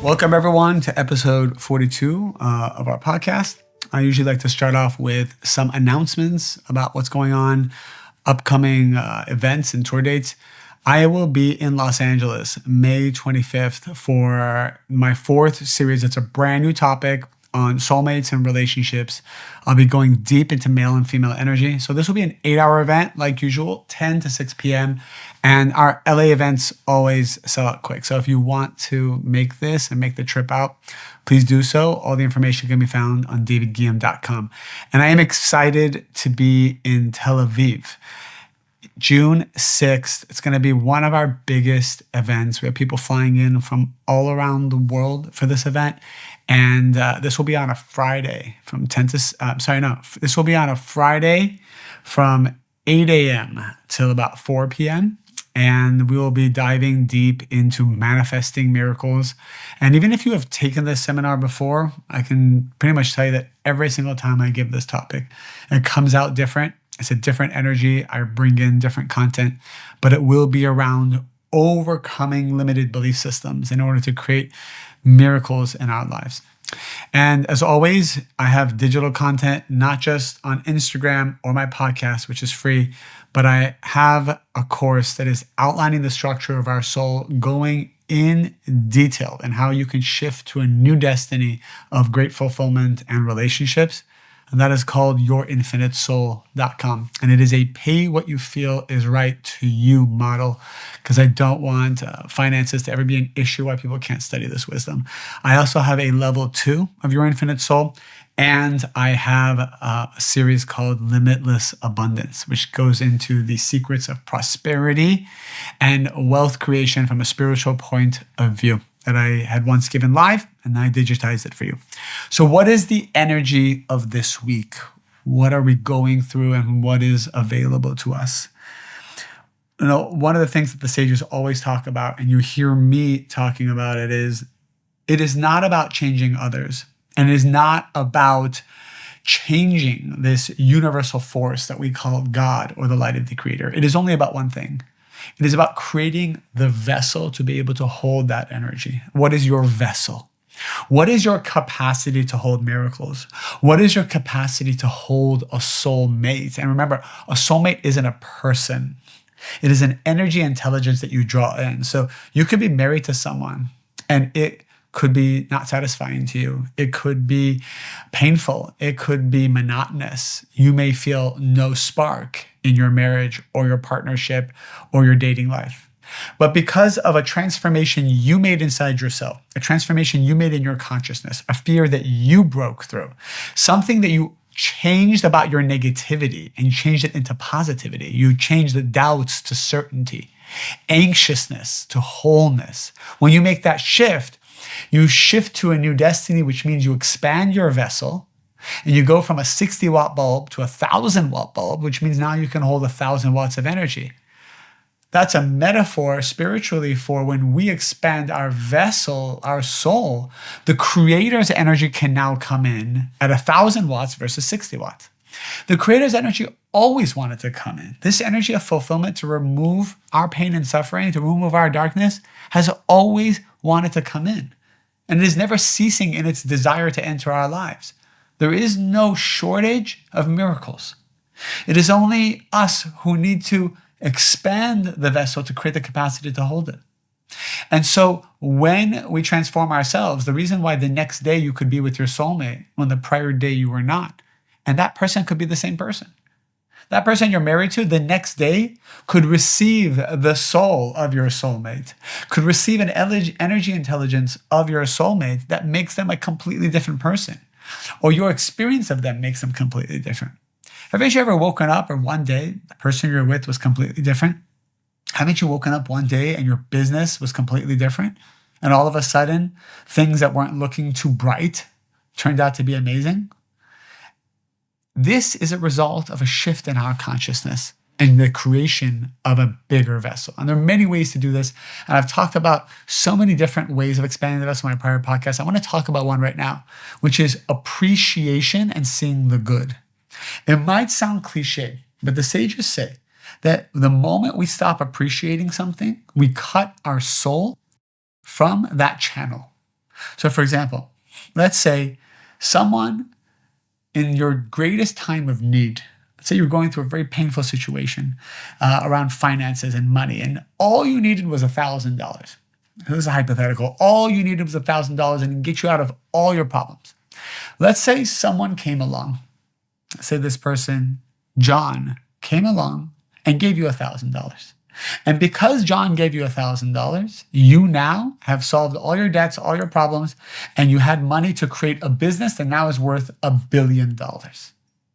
Welcome, everyone, to episode 42 of our podcast. I usually like to start off with some announcements about what's going on, upcoming events and tour dates. I will be in Los Angeles May 25th for my fourth series. It's a brand new topic on soulmates and relationships. I'll be going deep into male and female energy. So this will be an 8-hour event like usual, 10 to 6 p.m. And our LA events always sell out quick. So if you want to make this and make the trip out, please do so. All the information can be found on davidguillaume.com. And I am excited to be in Tel Aviv. June 6th, it's going to be one of our biggest events. We have people flying in from all around the world for this event. And this will be on a Friday from this will be on a Friday from 8 a.m. till about 4 p.m. And we will be diving deep into manifesting miracles. And even if you have taken this seminar before, I can pretty much tell you that every single time I give this topic, it comes out different. It's a different energy. I bring in different content, but it will be around overcoming limited belief systems in order to create miracles in our lives. And as always, I have digital content, not just on Instagram or my podcast, which is free, but I have a course that is outlining the structure of our soul, going in detail and how you can shift to a new destiny of great fulfillment and relationships. And that is called yourinfinitesoul.com. And it is a pay what you feel is right to you model, because I don't want finances to ever be an issue why people can't study this wisdom. I also have a level 2 of Your Infinite Soul, and I have a series called Limitless Abundance, which goes into the secrets of prosperity and wealth creation from a spiritual point of view that I had once given live, and I digitized it for you. So what is the energy of this week? What are we going through and what is available to us? You know, one of the things that the sages always talk about, and you hear me talking about it is not about changing others, and it is not about changing this universal force that we call God or the light of the creator. It is only about one thing. It is about creating the vessel to be able to hold that energy. What is your vessel? What is your capacity to hold miracles? What is your capacity to hold a soulmate? And remember, a soulmate isn't a person. It is an energy intelligence that you draw in. So you could be married to someone and it could be not satisfying to you. It could be painful. It could be monotonous. You may feel no spark in your marriage or your partnership or your dating life. But because of a transformation you made inside yourself, a transformation you made in your consciousness, a fear that you broke through, something that you changed about your negativity and you changed it into positivity. You changed the doubts to certainty, anxiousness to wholeness. When you make that shift, you shift to a new destiny, which means you expand your vessel and you go from a 60-watt bulb to a 1,000-watt bulb, which means now you can hold 1,000 watts of energy. That's a metaphor spiritually for when we expand our vessel, our soul, the creator's energy can now come in at 1,000 watts versus 60 watts. The creator's energy always wanted to come in. This energy of fulfillment to remove our pain and suffering, to remove our darkness, has always wanted to come in. And it is never ceasing in its desire to enter our lives. There is no shortage of miracles. It is only us who need to expand the vessel to create the capacity to hold it. And so when we transform ourselves, the reason why the next day you could be with your soulmate when the prior day you were not, and that person could be the same person. That person you're married to the next day could receive the soul of your soulmate, could receive an energy intelligence of your soulmate that makes them a completely different person, or your experience of them makes them completely different. Haven't you ever woken up and one day the person you're with was completely different? Haven't you woken up one day and your business was completely different? And all of a sudden, things that weren't looking too bright turned out to be amazing? This is a result of a shift in our consciousness and the creation of a bigger vessel. And there are many ways to do this. And I've talked about so many different ways of expanding the vessel in my prior podcasts. I want to talk about one right now, which is appreciation and seeing the good. It might sound cliche, but the sages say that the moment we stop appreciating something, we cut our soul from that channel. So for example, let's say someone in your greatest time of need, let's say you're going through a very painful situation around finances and money, and all you needed was $1,000. This is a hypothetical. All you needed was $1,000 and get you out of all your problems. Let's say someone came along. Let's say this person, John, came along and gave you $1,000. And because John gave you $1,000, you now have solved all your debts, all your problems, and you had money to create a business that now is worth $1 billion.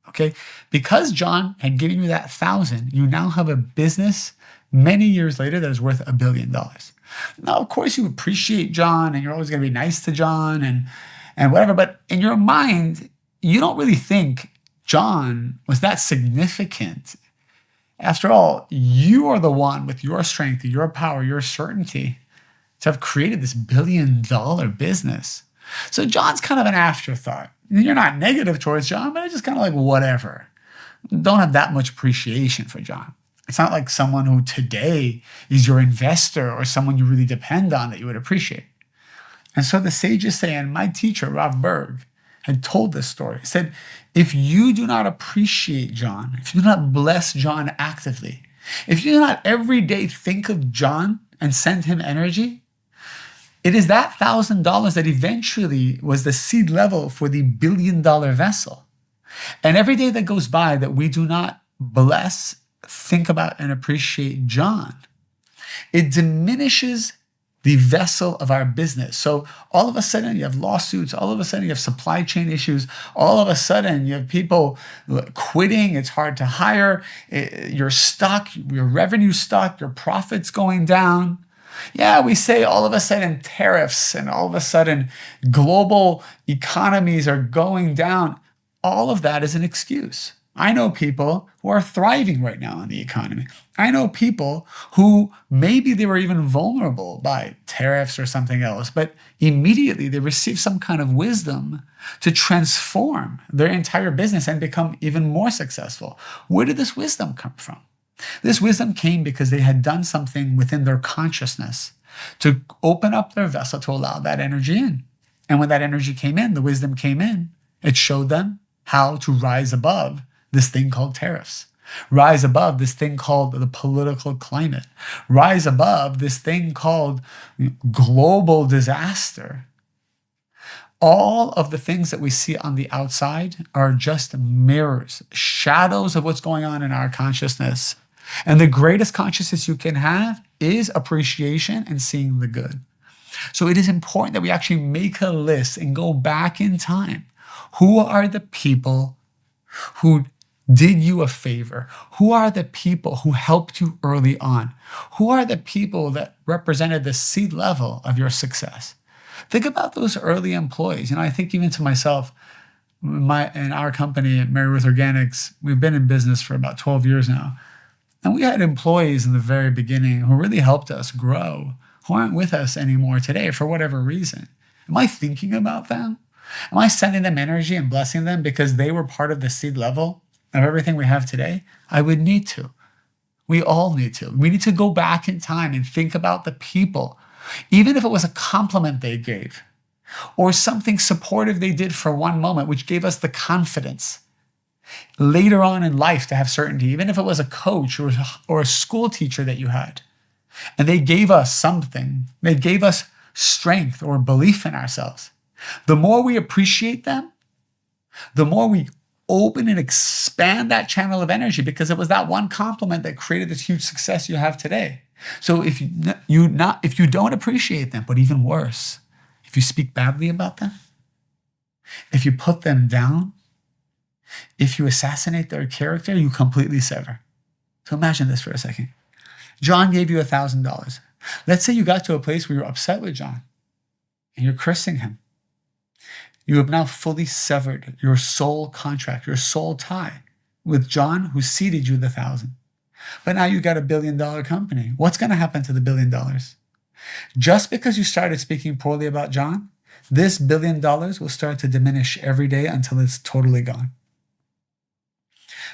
Okay? Because John had given you that 1,000, you now have a business many years later that is worth $1 billion. Now, of course, you appreciate John and you're always going to be nice to John and whatever, but in your mind, you don't really think John was that significant. After all, you are the one with your strength, your power, your certainty to have created this $1 billion business. So John's kind of an afterthought. You're not negative towards John, but it's just kind of like whatever. Don't have that much appreciation for John. It's not like someone who today is your investor or someone you really depend on that you would appreciate. And so the sages say, and my teacher, Rav Berg, had told this story. He said, if you do not appreciate John, if you do not bless John actively, if you do not every day think of John and send him energy, it is that $1,000 that eventually was the seed level for the $1 billion vessel. And every day that goes by that we do not bless, think about, and appreciate John, it diminishes the vessel of our business. So all of a sudden you have lawsuits, all of a sudden you have supply chain issues, all of a sudden you have people quitting, it's hard to hire, you're stuck, your revenue's stuck, your profit's going down. Yeah, we say all of a sudden tariffs and all of a sudden global economies are going down. All of that is an excuse. I know people who are thriving right now in the economy. I know people who maybe they were even vulnerable by tariffs or something else, but immediately they received some kind of wisdom to transform their entire business and become even more successful. Where did this wisdom come from? This wisdom came because they had done something within their consciousness to open up their vessel to allow that energy in. And when that energy came in, the wisdom came in, it showed them how to rise above this thing called tariffs, rise above this thing called the political climate, rise above this thing called global disaster. All of the things that we see on the outside are just mirrors, shadows of what's going on in our consciousness. And the greatest consciousness you can have is appreciation and seeing the good. So it is important that we actually make a list and go back in time. Who are the people who did you a favor? Who are the people who helped you early on? Who are the people that represented the seed level of your success? Think about those early employees. I think even to myself, in our company at Mary Ruth Organics, we've been in business for about 12 years now. And we had employees in the very beginning who really helped us grow, who aren't with us anymore today for whatever reason. Am I thinking about them? Am I sending them energy and blessing them because they were part of the seed level of everything we have today? I would need to. We all need to. We need to go back in time and think about the people, even if it was a compliment they gave or something supportive they did for one moment, which gave us the confidence later on in life to have certainty, even if it was a coach or a school teacher that you had, and they gave us something, they gave us strength or belief in ourselves. The more we appreciate them, the more we open and expand that channel of energy, because it was that one compliment that created this huge success you have today. So if you don't appreciate them, but even worse, if you speak badly about them, if you put them down, if you assassinate their character, you completely sever. So imagine this for a second. John gave you $1,000. Let's say you got to a place where you're upset with John and you're cursing him. You have now fully severed your soul contract, your soul tie with John, who seeded you the 1,000. But now you got $1 billion company. What's going to happen to the $1 billion? Just because you started speaking poorly about John, this $1 billion will start to diminish every day until it's totally gone.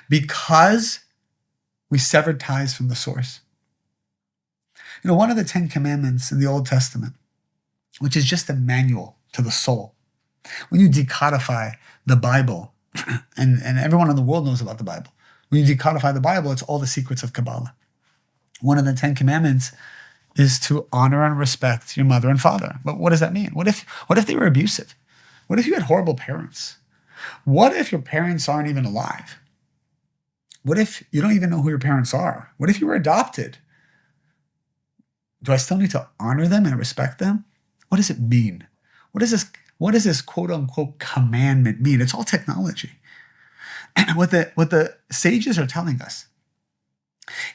Because we severed ties from the source. One of the 10 commandments in the Old Testament, which is just a manual to the soul. When you decodify the Bible, and everyone in the world knows about the Bible. When you decodify the Bible, it's all the secrets of Kabbalah. One of the 10 commandments is to honor and respect your mother and father. But what does that mean? What if they were abusive? What if you had horrible parents? What if your parents aren't even alive? What if you don't even know who your parents are? What if you were adopted? Do I still need to honor them and respect them? What does it mean? What does this quote unquote commandment mean? It's all technology. And what the sages are telling us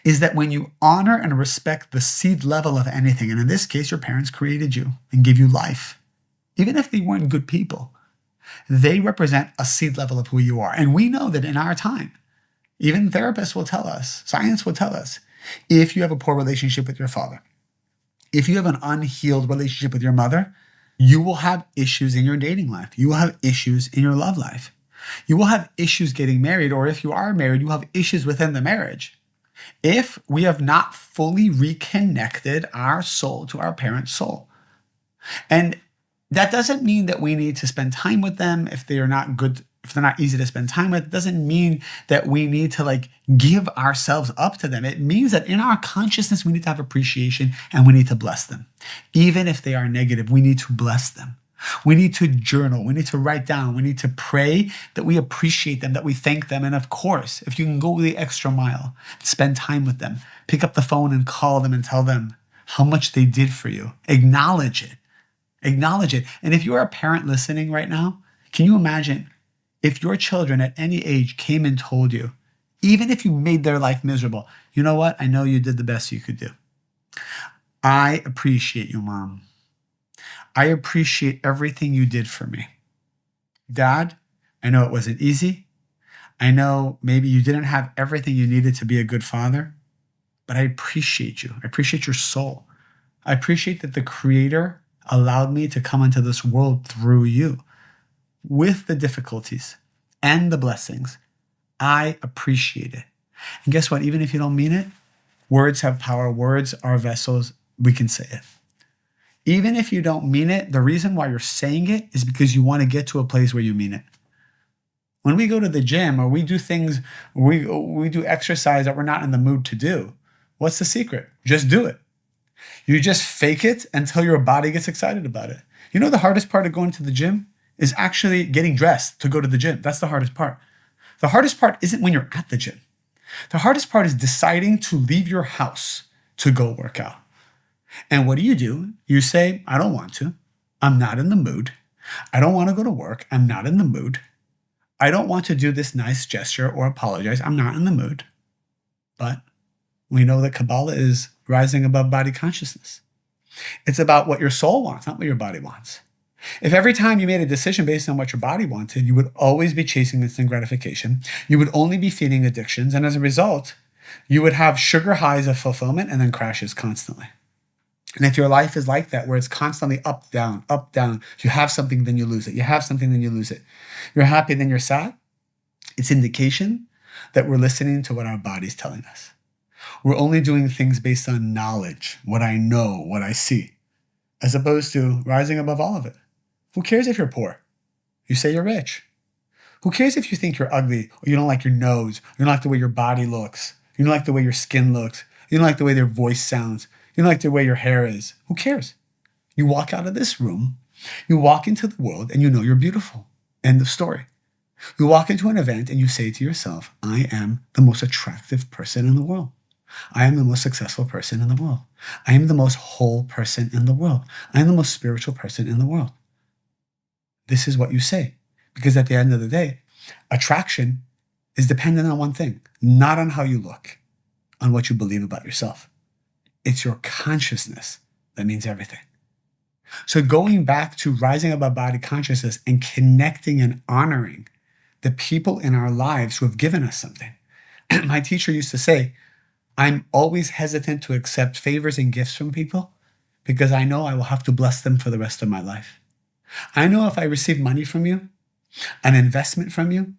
is that when you honor and respect the seed level of anything, and in this case, your parents created you and gave you life, even if they weren't good people, they represent a seed level of who you are. And we know that in our time, even therapists will tell us, science will tell us, if you have a poor relationship with your father, if you have an unhealed relationship with your mother, you will have issues in your dating life. You will have issues in your love life. You will have issues getting married, or if you are married, you have issues within the marriage. If we have not fully reconnected our soul to our parent's soul. And that doesn't mean that we need to spend time with them if they are not good, if they're not easy to spend time with. It doesn't mean that we need to give ourselves up to them. It means that in our consciousness, we need to have appreciation and we need to bless them. Even if they are negative, we need to bless them. We need to journal. We need to write down. We need to pray that we appreciate them, that we thank them. And of course, if you can go the extra mile, spend time with them, pick up the phone and call them and tell them how much they did for you. Acknowledge it. Acknowledge it. And if you're a parent listening right now, can you imagine if your children at any age came and told you, even if you made their life miserable, you know what? I know you did the best you could do. I appreciate you, Mom. I appreciate everything you did for me. Dad, I know it wasn't easy. I know maybe you didn't have everything you needed to be a good father, but I appreciate you. I appreciate your soul. I appreciate that the Creator allowed me to come into this world through you with the difficulties and the blessings. I appreciate it. And guess what? Even if you don't mean it, words have power. Words are vessels. We can say it. Even if you don't mean it, the reason why you're saying it is because you want to get to a place where you mean it. When we go to the gym or we do things, we do exercise that we're not in the mood to do, what's the secret? Just do it. You just fake it until your body gets excited about it. You know the hardest part of going to the gym is actually getting dressed to go to the gym. That's the hardest part. The hardest part isn't when you're at the gym. The hardest part is deciding to leave your house to go work out. And what do? You say, I don't want to. I'm not in the mood. I don't want to go to work. I'm not in the mood. I don't want to do this nice gesture or apologize. I'm not in the mood. But we know that Kabbalah is rising above body consciousness. It's about what your soul wants, not what your body wants. If every time you made a decision based on what your body wanted, you would always be chasing instant gratification, you would only be feeding addictions, and as a result, you would have sugar highs of fulfillment and then crashes constantly. And if your life is like that, where it's constantly up, down, you have something, then you lose it. You have something, then you lose it. You're happy, then you're sad. It's indication that we're listening to what our body's telling us. We're only doing things based on knowledge, what I know, what I see, as opposed to rising above all of it. Who cares if you're poor? You say you're rich. Who cares if you think you're ugly, or you don't like your nose, or you don't like the way your body looks, you don't like the way your skin looks, you don't like the way their voice sounds, you don't like the way your hair is. Who cares? You walk out of this room, you walk into the world, and you know you're beautiful. End of story. You walk into an event and you say to yourself, I am the most attractive person in the world. I am the most successful person in the world. I am the most whole person in the world. I am the most spiritual person in the world. This is what you say. Because at the end of the day, attraction is dependent on one thing, not on how you look, on what you believe about yourself. It's your consciousness that means everything. So going back to rising above body consciousness and connecting and honoring the people in our lives who have given us something. My teacher used to say, I'm always hesitant to accept favors and gifts from people because I know I will have to bless them for the rest of my life. I know if I receive money from you, an investment from you,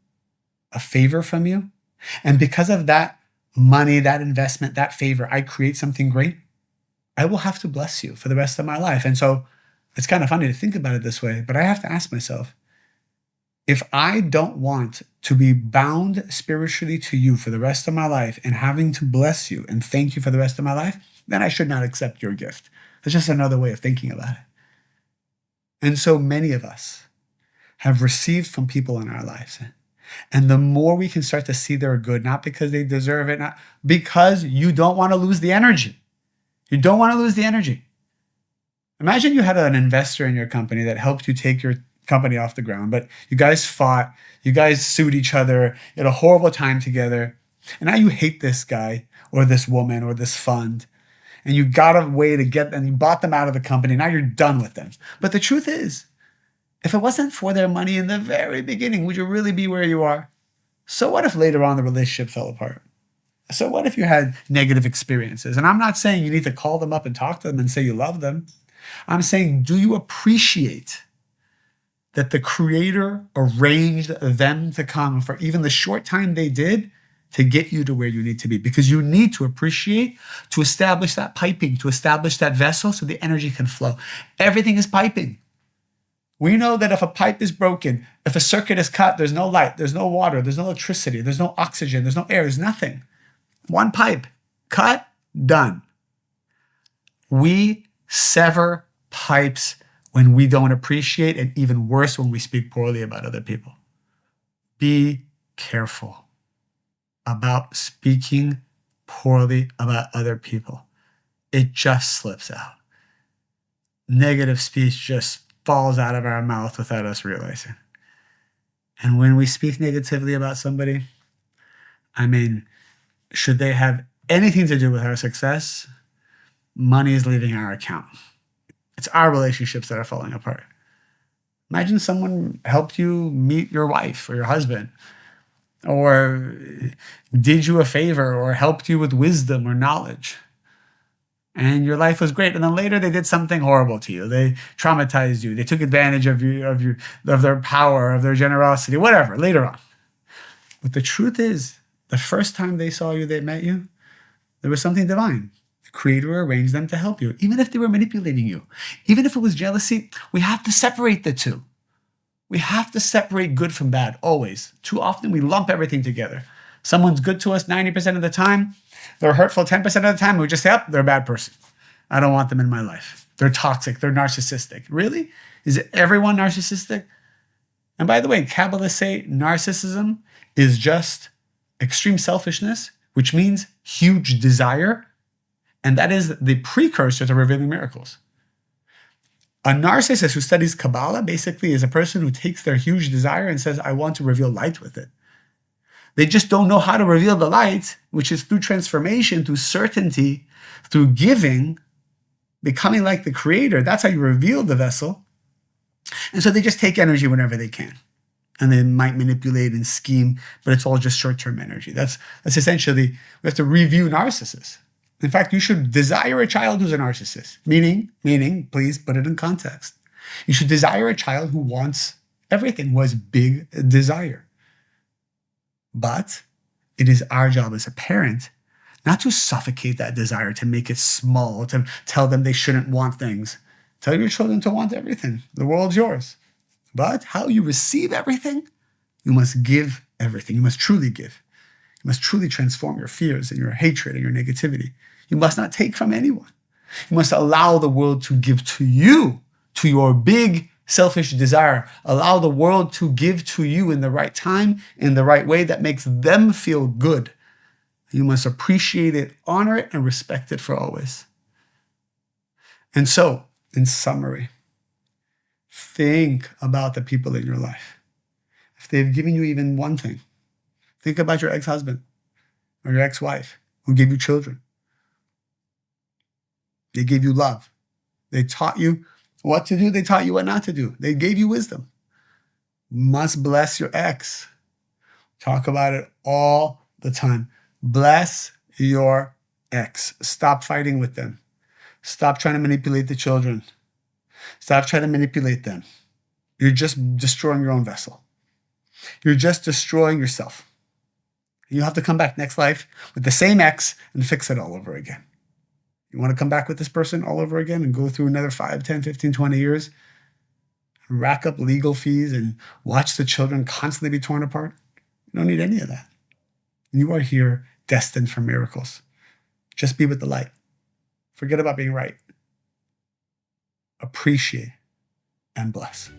a favor from you, and because of that money, that investment, that favor, I create something great, I will have to bless you for the rest of my life. And so It's kind of funny to think about it this way, but I have to ask myself, if I don't want to be bound spiritually to you for the rest of my life and having to bless you and thank you for the rest of my life, then I should not accept your gift. That's just another way of thinking about it. And so many of us have received from people in our lives. And the more we can start to see their good, not because they deserve it, not because you don't want to lose the energy. You don't want to lose the energy. Imagine you had an investor in your company that helped you take your company off the ground, but you guys fought, you guys sued each other, you had a horrible time together, and now you hate this guy or this woman or this fund, and you got a way to get them, you bought them out of the company, now you're done with them. But the truth is, if it wasn't for their money in the very beginning, would you really be where you are? So what if later on the relationship fell apart? So what if you had negative experiences? And I'm not saying you need to call them up and talk to them and say you love them. I'm saying, do you appreciate that the Creator arranged them to come for even the short time they did to get you to where you need to be? Because you need to appreciate, to establish that piping, to establish that vessel so the energy can flow. Everything is piping. We know that if a pipe is broken, if a circuit is cut, there's no light, there's no water, there's no electricity, there's no oxygen, there's no air, there's nothing. One pipe, cut, done. We sever pipes when we don't appreciate, and even worse, when we speak poorly about other people. Be careful about speaking poorly about other people. It just slips out. Negative speech just falls out of our mouth without us realizing. And when we speak negatively about somebody, should they have anything to do with our success, money is leaving our account. It's our relationships that are falling apart. Imagine someone helped you meet your wife or your husband, or did you a favor or helped you with wisdom or knowledge, and your life was great. And then later they did something horrible to you. They traumatized you. They took advantage of you, of their power, of their generosity, whatever, later on. But the truth is, the first time they saw you, they met you, there was something divine. The Creator arranged them to help you, even if they were manipulating you. Even if it was jealousy, we have to separate the two. We have to separate good from bad, always. Too often we lump everything together. Someone's good to us 90% of the time. They're hurtful 10% of the time. We just say, they're a bad person. I don't want them in my life. They're toxic. They're narcissistic. Really? Is everyone narcissistic? And by the way, Kabbalists say narcissism is just extreme selfishness, which means huge desire. And that is the precursor to revealing miracles. A narcissist who studies Kabbalah basically is a person who takes their huge desire and says, I want to reveal light with it. They just don't know how to reveal the light, which is through transformation, through certainty, through giving, becoming like the Creator. That's how you reveal the vessel. And so they just take energy whenever they can. And they might manipulate and scheme, but it's all just short-term energy. That's essentially, we have to review narcissists. In fact, you should desire a child who's a narcissist. Meaning, please put it in context. You should desire a child who wants everything, who has big desire. But it is our job as a parent not to suffocate that desire, to make it small, to tell them they shouldn't want things. Tell your children to want everything. The world's yours. But how you receive everything, you must give everything. You must truly give. You must truly transform your fears and your hatred and your negativity. You must not take from anyone. You must allow the world to give to you, to your big selfish desire. Allow the world to give to you in the right time, in the right way that makes them feel good. You must appreciate it, honor it, and respect it for always. And so, in summary, think about the people in your life. If they've given you even one thing, think about your ex-husband or your ex-wife who gave you children. They gave you love. They taught you what to do. They taught you what not to do. They gave you wisdom. You must bless your ex. Talk about it all the time. Bless your ex. Stop fighting with them. Stop trying to manipulate the children. Stop trying to manipulate them. You're just destroying your own vessel. You're just destroying yourself. You have to come back next life with the same ex and fix it all over again. You want to come back with this person all over again and go through another 5, 10, 15, 20 years, rack up legal fees and watch the children constantly be torn apart? You don't need any of that. You are here destined for miracles. Just be with the light. Forget about being right. Appreciate and bless.